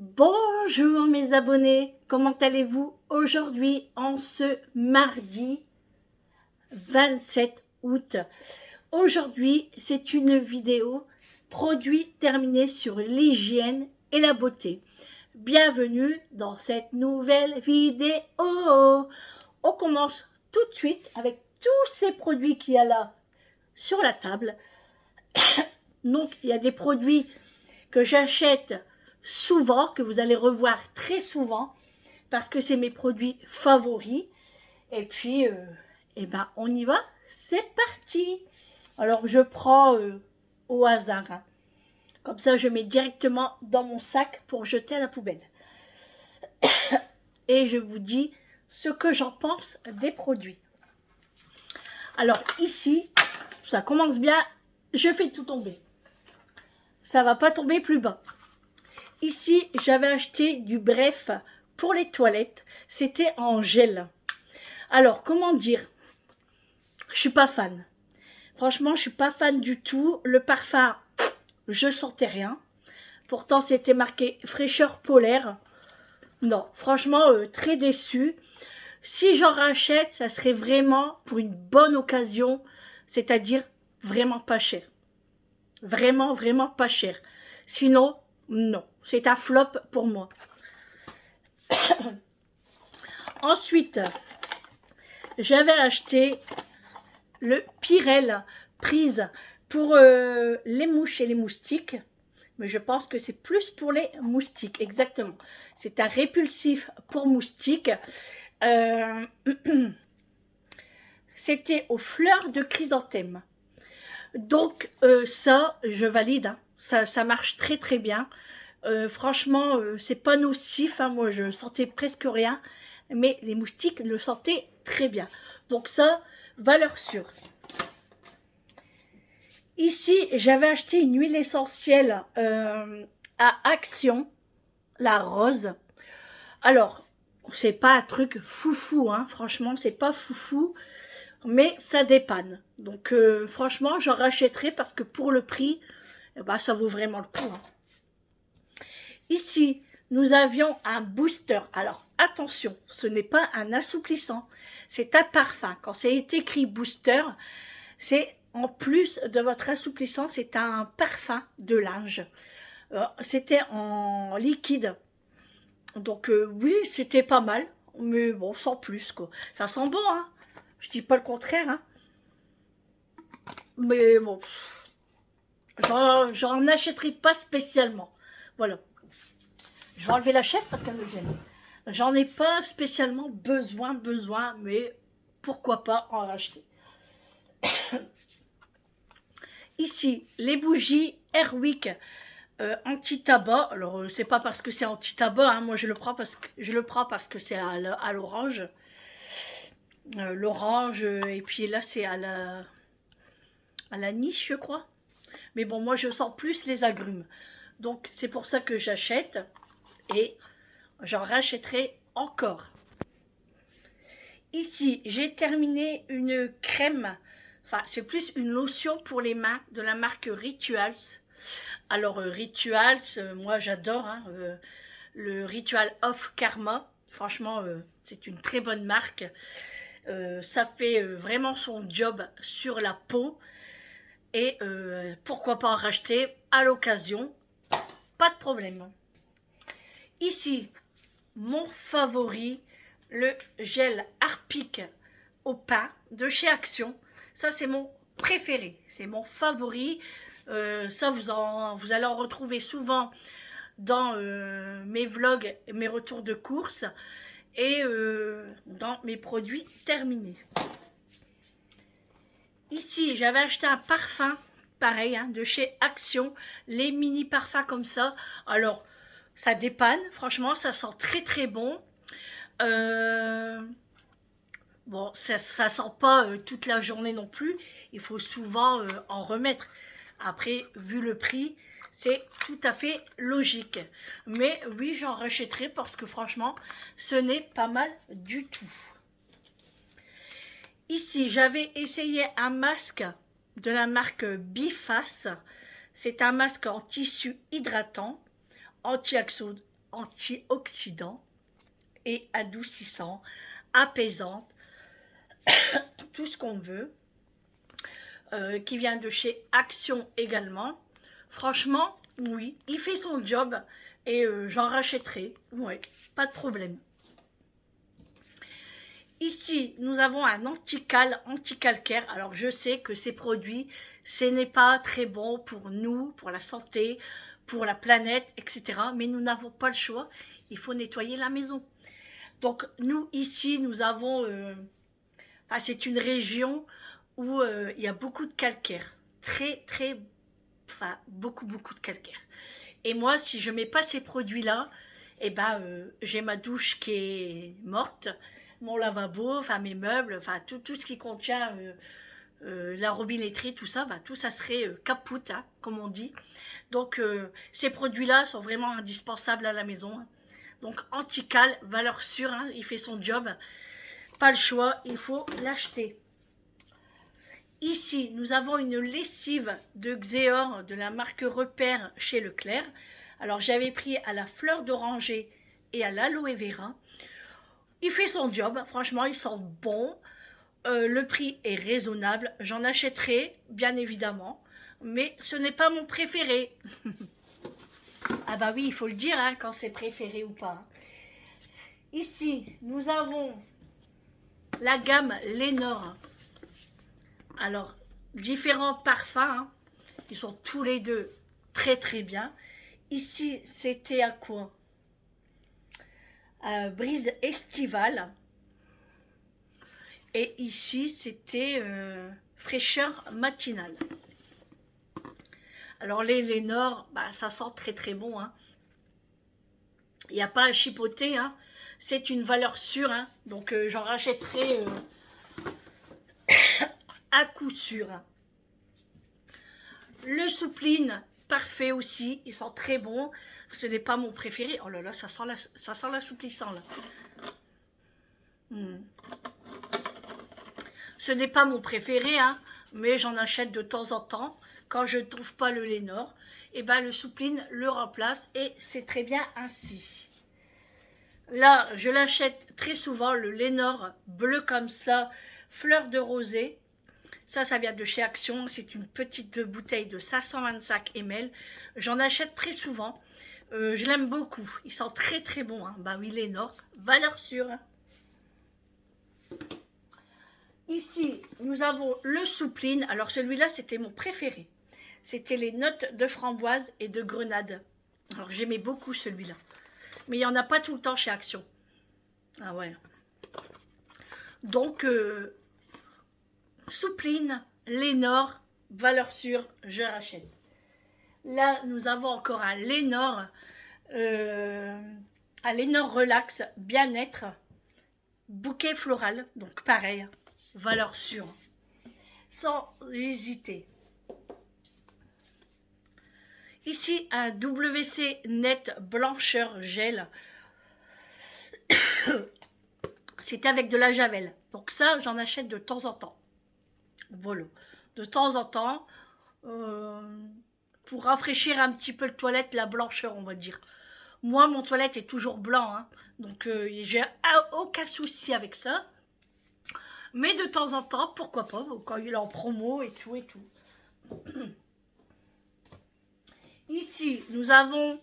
Bonjour mes abonnés, comment allez-vous aujourd'hui en ce mardi 27 août? Aujourd'hui, c'est une vidéo produit terminé sur l'hygiène et la beauté. Bienvenue dans cette nouvelle vidéo. On commence tout de suite avec tous ces produits qu'il y a là sur la table. Donc, il y a des produits que j'achète souvent, que vous allez revoir très souvent, parce que c'est mes produits favoris. Et puis, on y va, c'est parti. Alors, je prends au hasard, hein. Comme ça, je mets directement dans mon sac pour jeter à la poubelle. Et je vous dis ce que j'en pense des produits. Alors, ici, ça commence bien, je fais tout tomber. Ça va pas tomber plus bas. Ici, j'avais acheté du Bref pour les toilettes. C'était en gel. Alors, comment dire? Je suis pas fan. Franchement, je suis pas fan du tout. Le parfum, je sentais rien. Pourtant, c'était marqué fraîcheur polaire. Non, franchement, très déçu. Si j'en rachète, ça serait vraiment pour une bonne occasion, c'est-à-dire vraiment pas cher. Vraiment, vraiment pas cher. Sinon, non. C'est un flop pour moi. Ensuite, j'avais acheté le Pyrel prise pour les mouches et les moustiques. Mais je pense que c'est plus pour les moustiques, exactement. C'est un répulsif pour moustiques. C'était aux fleurs de chrysanthème. Donc ça, je valide, hein. Ça marche très très bien. Franchement, c'est pas nocif, hein. Moi, je sentais presque rien, mais les moustiques le sentaient très bien. Donc ça, valeur sûre. Ici, j'avais acheté une huile essentielle à Action, la rose. Alors, c'est pas un truc foufou, hein. Franchement, c'est pas foufou, mais ça dépanne. Donc, franchement, j'en rachèterai parce que pour le prix, eh ben, ça vaut vraiment le coup, hein. Ici, nous avions un booster. Alors, attention, ce n'est pas un assouplissant, c'est un parfum. Quand c'est écrit booster, c'est en plus de votre assouplissant, c'est un parfum de linge. C'était en liquide. Donc oui, c'était pas mal, mais bon, sans plus, quoi. Ça sent bon, hein. Je dis pas le contraire, hein. Mais bon, j'en achèterai pas spécialement. Voilà. Je vais enlever la chaise parce qu'elle me gêne. J'en ai pas spécialement besoin, mais pourquoi pas en racheter. Ici, les bougies Airwick anti-tabac. Alors, c'est pas parce que c'est anti-tabac, hein. Moi je le prends parce que c'est à l'orange. L'orange, et puis là c'est à la niche, je crois. Mais bon, moi je sens plus les agrumes. Donc c'est pour ça que j'achète et j'en rachèterai encore. Ici, j'ai terminé une crème, enfin c'est plus une lotion pour les mains de la marque Rituals. Alors Rituals, moi j'adore, hein, le Ritual of Karma. Franchement, c'est une très bonne marque. Ça fait vraiment son job sur la peau. Et pourquoi pas en racheter à l'occasion. Pas de problème. Ici, mon favori, le gel Harpic au pain de chez Action. Ça, c'est mon préféré. C'est mon favori. Ça, vous allez en retrouver souvent dans mes vlogs, mes retours de course et dans mes produits terminés. Ici, j'avais acheté un parfum, pareil, hein, de chez Action, les mini parfums comme ça. Alors, ça dépanne, franchement, ça sent très très bon. Bon, ça sent pas toute la journée non plus, il faut souvent en remettre. Après, vu le prix, c'est tout à fait logique. Mais oui, j'en rachèterai parce que franchement, ce n'est pas mal du tout. Ici, j'avais essayé un masque de la marque Biface. C'est un masque en tissu hydratant, antioxydants et adoucissants, apaisantes, tout ce qu'on veut, qui vient de chez Action également. Franchement, oui, il fait son job et j'en rachèterai, ouais, pas de problème. Ici, nous avons un anticalcaire. Alors, je sais que ces produits, ce n'est pas très bon pour nous, pour la santé, pour la planète, etc. Mais nous n'avons pas le choix. Il faut nettoyer la maison. Donc, nous, ici, nous avons... enfin, c'est une région où il y a beaucoup de calcaire. Enfin, beaucoup de calcaire. Et moi, si je ne mets pas ces produits-là, eh ben, j'ai ma douche qui est morte, mon lavabo, enfin mes meubles, enfin tout ce qui contient la robinetterie, tout ça, bah, tout ça serait capoute, hein, comme on dit. Donc ces produits-là sont vraiment indispensables à la maison. Hein. Donc Antical, valeur sûre, hein, il fait son job. Pas le choix, il faut l'acheter. Ici, nous avons une lessive de Xéor de la marque Repère chez Leclerc. Alors j'avais pris à la fleur d'oranger et à l'aloe vera. Il fait son job, franchement, il sent bon. Le prix est raisonnable. J'en achèterai, bien évidemment. Mais ce n'est pas mon préféré. Ah bah oui, il faut le dire hein, quand c'est préféré ou pas. Ici, nous avons la gamme Lénore. Alors, différents parfums. Hein. Ils sont tous les deux très bien. Ici, c'était à quoi brise estivale. Et ici, c'était fraîcheur matinale. Alors les Lénore, bah, ça sent très bon. Hein. Il n'y a pas à chipoter. Hein. C'est une valeur sûre. Hein. Donc j'en rachèterai à coup sûr. Le soupline, parfait aussi. Il sent très bon. Ce n'est pas mon préféré. Oh là là, ça sent l'assouplissant là. Ce n'est pas mon préféré, hein, mais j'en achète de temps en temps. Quand je ne trouve pas le Lénore, et ben le soupline le remplace et c'est très bien ainsi. Là, je l'achète très souvent, le Lénore bleu comme ça, fleur de rosée. Ça vient de chez Action. C'est une petite bouteille de 525 ml. J'en achète très souvent. Je l'aime beaucoup. Il sent très bon. Hein. Bah oui, Lénore, valeur sûre. Hein. Ici, nous avons le soupline. Alors celui-là, c'était mon préféré. C'était les notes de framboise et de grenade. Alors j'aimais beaucoup celui-là. Mais il n'y en a pas tout le temps chez Action. Ah ouais. Donc, soupline, Lénore, valeur sûre, je rachète. Là, nous avons encore un Lénore Relax Bien-être, bouquet floral. Donc pareil, valeur sûre, sans hésiter. Ici, un WC Net Blancheur Gel. C'est avec de la javel. Donc ça, j'en achète de temps en temps. Voilà. De temps en temps, pour rafraîchir un petit peu le toilette, la blancheur, on va dire. Moi, mon toilette est toujours blanc. Hein, donc, j'ai aucun souci avec ça. Mais de temps en temps, pourquoi pas, quand il est en promo et tout. Ici, nous avons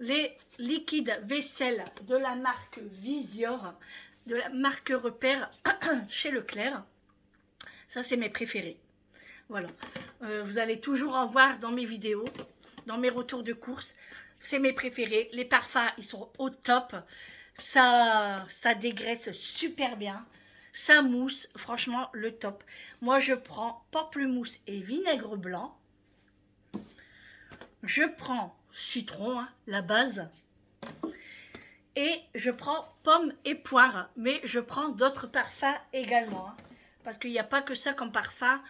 les liquides vaisselle de la marque Visior, de la marque Repère chez Leclerc. Ça, c'est mes préférés. Voilà. Vous allez toujours en voir dans mes vidéos, dans mes retours de course. C'est mes préférés. Les parfums, ils sont au top. Ça dégraisse super bien. Ça mousse, franchement, le top. Moi, je prends pamplemousse et vinaigre blanc. Je prends citron, hein, la base. Et je prends pomme et poire. Mais je prends d'autres parfums également. Hein, parce qu'il n'y a pas que ça comme parfum.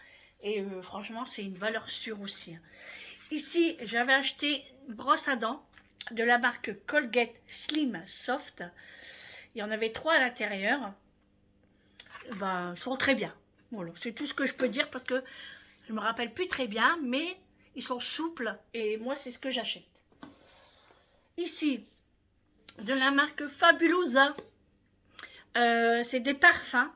Et franchement, c'est une valeur sûre aussi. Hein. Ici, j'avais acheté une brosse à dents de la marque Colgate Slim Soft. Il y en avait 3 à l'intérieur. Ben, ils sont très bien. Voilà, c'est tout ce que je peux dire parce que je ne me rappelle plus très bien, mais ils sont souples et moi, c'est ce que j'achète. Ici, de la marque Fabulosa. C'est des parfums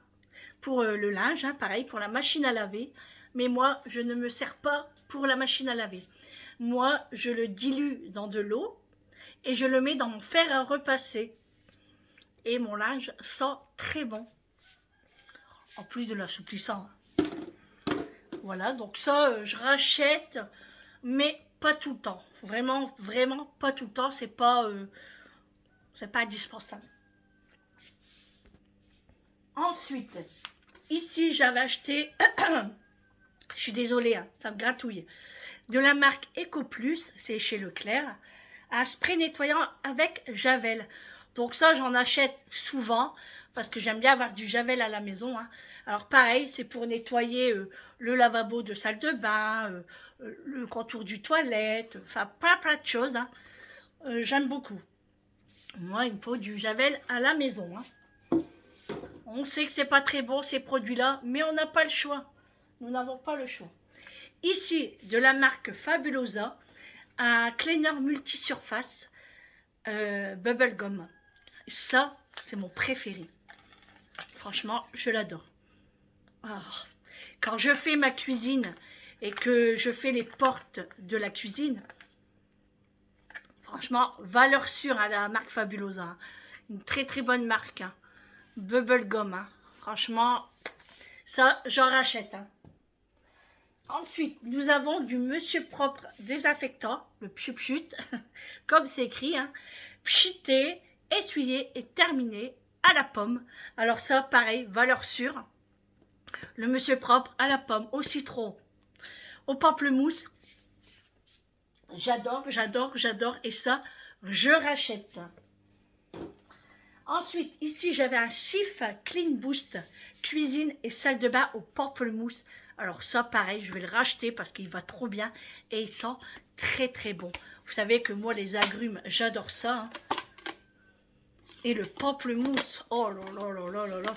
pour le linge, hein, pareil, pour la machine à laver. Mais moi, je ne me sers pas pour la machine à laver. Moi, je le dilue dans de l'eau et je le mets dans mon fer à repasser. Et mon linge sent très bon. En plus de l'assouplissant. Voilà, donc ça, je rachète, mais pas tout le temps. Vraiment, vraiment pas tout le temps. C'est pas indispensable. Ensuite, ici, j'avais acheté, je suis désolée, hein, ça me gratouille, de la marque EcoPlus, c'est chez Leclerc, un spray nettoyant avec Javel. Donc ça, j'en achète souvent parce que j'aime bien avoir du Javel à la maison. Hein. Alors pareil, c'est pour nettoyer le lavabo de salle de bain, le contour du toilette, enfin plein de choses. Hein. J'aime beaucoup. Moi, il me faut du Javel à la maison. Hein. On sait que c'est pas très bon ces produits-là, mais on n'a pas le choix. Nous n'avons pas le choix. Ici, de la marque Fabulosa, un cleaner multisurface Bubblegum. Ça, c'est mon préféré. Franchement, je l'adore. Oh. Quand je fais ma cuisine et que je fais les portes de la cuisine, franchement, valeur sûre à la marque Fabulosa. Hein. Une très très bonne marque. Hein. Bubblegum. Hein. Franchement, ça, j'en rachète. Hein. Ensuite, nous avons du Monsieur Propre désinfectant, le pchut, comme c'est écrit, hein, pchité, essuyé et terminé à la pomme. Alors ça, pareil, valeur sûre. Le Monsieur Propre à la pomme, au citron, au pamplemousse. J'adore, j'adore, j'adore. Et ça, je rachète. Ensuite, ici, j'avais un Cif Clean Boost, cuisine et salle de bain au pamplemousse. Alors ça, pareil, je vais le racheter parce qu'il va trop bien et il sent très très bon. Vous savez que moi, les agrumes, j'adore ça. Hein. Et le pamplemousse, oh là là là là là là.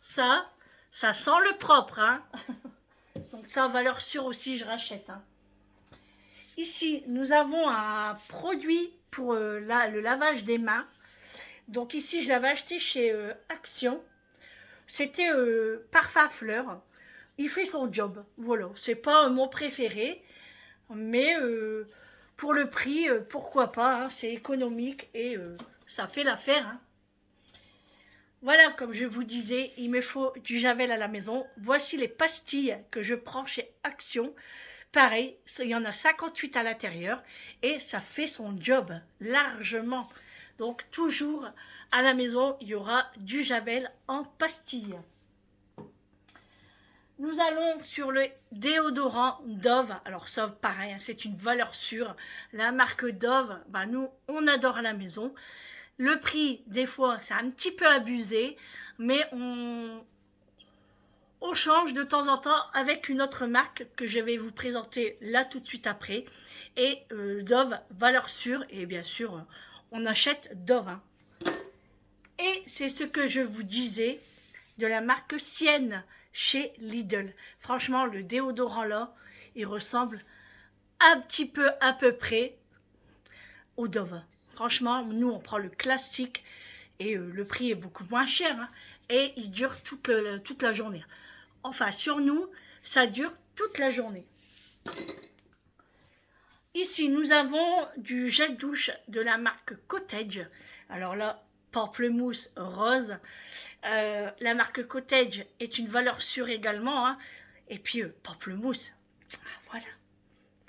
Ça sent le propre. Hein. Donc ça, valeur sûre aussi, je rachète. Hein. Ici, nous avons un produit pour le lavage des mains. Donc ici, je l'avais acheté chez Action. C'était parfum fleur. Il fait son job. Voilà, c'est pas mon préféré, mais pour le prix, pourquoi pas. Hein, c'est économique et ça fait l'affaire. Hein. Voilà, comme je vous disais, il me faut du Javel à la maison. Voici les pastilles que je prends chez Action. Pareil, il y en a 58 à l'intérieur et ça fait son job largement. Donc toujours à la maison, il y aura du Javel en pastilles. Nous allons sur le déodorant Dove. Alors ça, pareil, c'est une valeur sûre. La marque Dove, bah nous, on adore à la maison. Le prix, des fois, c'est un petit peu abusé, mais on change de temps en temps avec une autre marque que je vais vous présenter là tout de suite après. Et Dove, valeur sûre, et bien sûr, on achète Dove. Hein. Et c'est ce que je vous disais de la marque Sienne chez Lidl. Franchement, le déodorant là, il ressemble un petit peu à peu près au Dove. Franchement, nous, on prend le classique et le prix est beaucoup moins cher. Hein, et il dure toute la journée. Enfin, sur nous, ça dure toute la journée. Ici, nous avons du gel douche de la marque Cottage. Alors là, pamplemousse rose. La marque Cottage est une valeur sûre également. Hein. Et puis, pamplemousse. Voilà.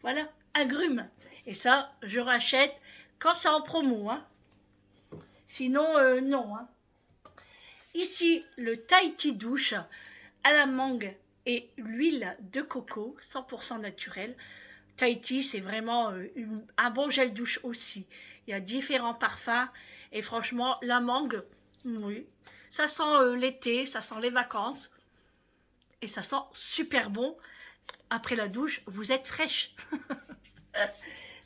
Voilà, agrumes. Et ça, je rachète quand c'est en promo. Hein. Sinon, non. Hein. Ici, le Tahiti douche à la mangue et l'huile de coco, 100% naturel. Tahiti, c'est vraiment un bon gel douche aussi. Il y a différents parfums. Et franchement, la mangue, oui, ça sent l'été, ça sent les vacances. Et ça sent super bon. Après la douche, vous êtes fraîche.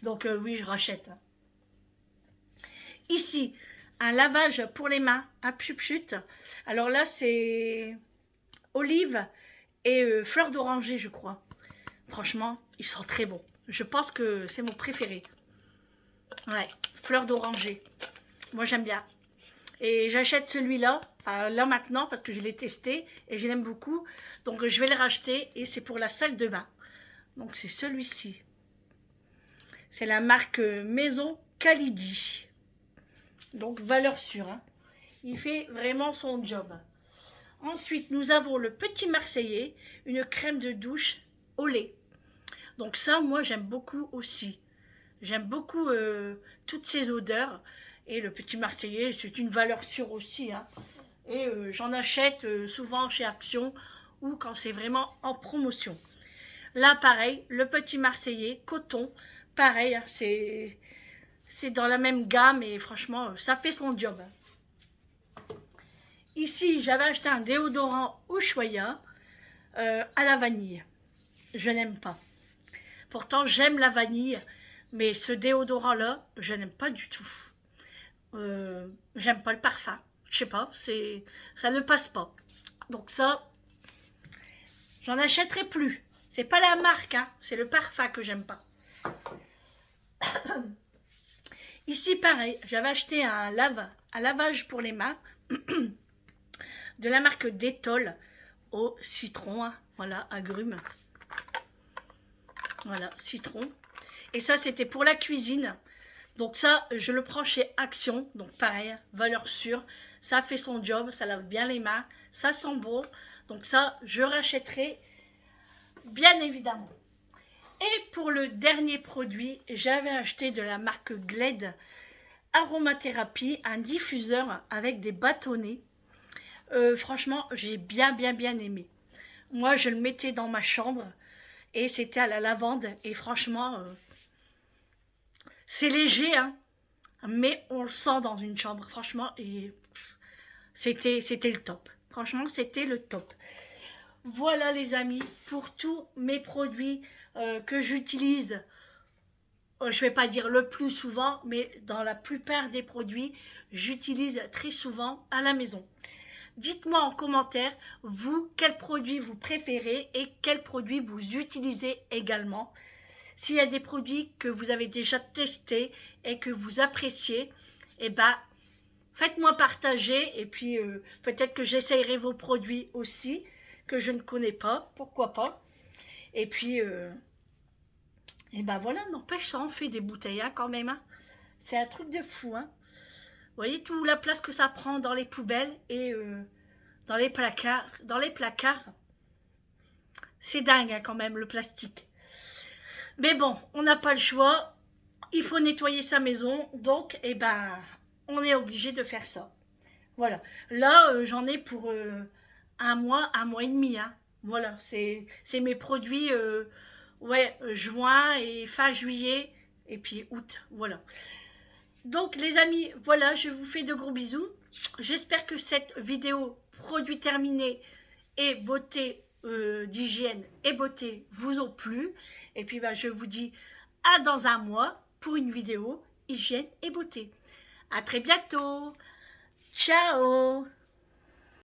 Donc oui, je rachète. Ici, un lavage pour les mains, un pchut. Alors là, c'est olive et fleur d'oranger, je crois. Franchement, il sent très bon. Je pense que c'est mon préféré. Ouais, fleur d'oranger. Moi j'aime bien. Et j'achète celui-là, enfin, là maintenant, parce que je l'ai testé et je l'aime beaucoup. Donc je vais le racheter et c'est pour la salle de bain. Donc c'est celui-ci. C'est la marque Maison Kalidi. Donc valeur sûre, hein. Il fait vraiment son job. Ensuite, nous avons le Petit Marseillais, une crème de douche au lait. Donc ça, moi, j'aime beaucoup aussi. J'aime beaucoup toutes ces odeurs. Et le Petit Marseillais, c'est une valeur sûre aussi, hein. Et j'en achète souvent chez Action ou quand c'est vraiment en promotion. Là, pareil, le Petit Marseillais, coton, pareil, hein, c'est dans la même gamme et franchement, ça fait son job. Ici, j'avais acheté un déodorant Ushuaïa à la vanille. Je n'aime pas. Pourtant, j'aime la vanille, mais ce déodorant-là, je n'aime pas du tout. J'aime pas le parfum. Je sais pas, ça ne passe pas. Donc ça, j'en achèterai plus. C'est pas la marque, hein, c'est le parfum que j'aime pas. Ici, pareil, j'avais acheté un lavage pour les mains de la marque Dettol au citron, hein, voilà, agrumes. Voilà, citron. Et ça, c'était pour la cuisine. Donc ça, je le prends chez Action. Donc pareil, valeur sûre. Ça fait son job, ça lave bien les mains, ça sent bon. Donc ça, je rachèterai bien évidemment. Et pour le dernier produit, j'avais acheté de la marque Glade Aromathérapie, un diffuseur avec des bâtonnets. Franchement, j'ai bien aimé. Moi, je le mettais dans ma chambre et c'était à la lavande. Et franchement, c'est léger, hein, mais on le sent dans une chambre, franchement. Et c'était le top. Franchement, c'était le top. Voilà les amis, pour tous mes produits que j'utilise, je ne vais pas dire le plus souvent, mais dans la plupart des produits, j'utilise très souvent à la maison. Dites-moi en commentaire, vous, quel produit vous préférez et quel produit vous utilisez également. S'il y a des produits que vous avez déjà testés et que vous appréciez, eh ben, faites-moi partager et puis peut-être que j'essayerai vos produits aussi, que je ne connais pas, pourquoi pas. Et puis, et ben voilà, n'empêche, ça en fait des bouteilles hein, quand même. Hein. C'est un truc de fou. Hein. Vous voyez toute la place que ça prend dans les poubelles et dans les placards. Dans les placards, c'est dingue hein, quand même le plastique. Mais bon, on n'a pas le choix. Il faut nettoyer sa maison, donc eh ben, on est obligé de faire ça. Voilà. Là, j'en ai pour un mois et demi. Hein. Voilà, c'est mes produits ouais, juin et fin juillet et puis août. Voilà. Donc les amis, voilà, je vous fais de gros bisous. J'espère que cette vidéo produit terminé et beauté d'hygiène et beauté vous ont plu. Et puis bah, je vous dis à dans un mois pour une vidéo hygiène et beauté. À très bientôt. Ciao.